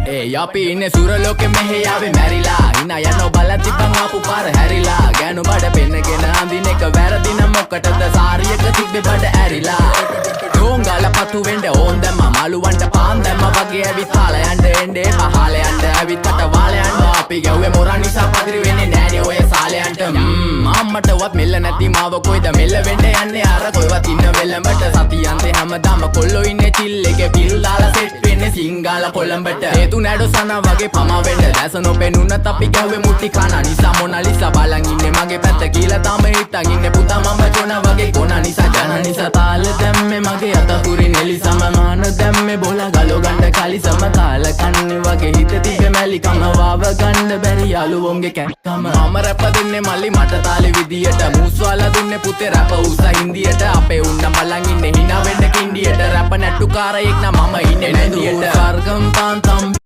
ඒ අපි ඉන්නේ සුරලෝකෙ මෙහෙ ආවේ මැරිලා හිනා යනෝ බලන් තිබ්බන් ආපු පාර හැරිලා ගෑනු බඩ පෙන්නගෙන අඳින එක වැරදින මොකටද සාරියක තිබ්බේ බඩ ඇරිලා ඩෝංගල පතු වෙන්න ඕන් දැම්ම මාළුවන්ට පාන් දැම්ම වගේ ඇවිත් හාල යන්න එන්නේ පහල යන්න ඇවිත් කට වාල යන්න අපි ගැව්වේ මොරා නිසා පදිරි වෙන්නේ නෑනේ ඔය සාලයන්ට අම්මටවත් මෙල්ල නැති මාව කොයිද මෙල්ල වෙන්න යන්නේ අර කොයිවත් ඉන්න වෙලඹට සතියන්තේ හැමදාම කොල්ලෝ ඉන්නේ චිල් එකේ පිල් දාලා සෙට් වෙන්නේ සිංගාල කොළඹට හේතු නැඩෝ සන වගේ පමා වෙන්න දැස නොපෙනුනත් අපි ගැව්වේ මුට්ටි කන නිසා මොනාලිසා බලන් ඉන්නේ මගේ පැත්ත කියලා තාම හිටන් ඉන්නේ පුතා මම ජොන වගේ කොන නිසා ජන නිසා තාල දැම්මේ මගේ අතපුරි නෙලි සමමාන දැම්මේ බෝලා ගලෝ ගන්න කලි සමතාල කන්නේ වගේ හිත තිබ්බේ මැලි කම වාව ගන්න බැරි යාළුවෝන්ගේ කැක්කම මම රැප දෙන්නේ මල්ලි මට තාලේ විදියට මූස්වාලා දුන්නේ පුතේ රැප උසා හින්දියට අපේ උන්න බලන් ඉන්නේ hina වෙන්න කින්ඩියට රැප නැට්ටුකාරයෙක් නම් මම ඉන්නේ නැදියට සර්ගම් තාන්තම්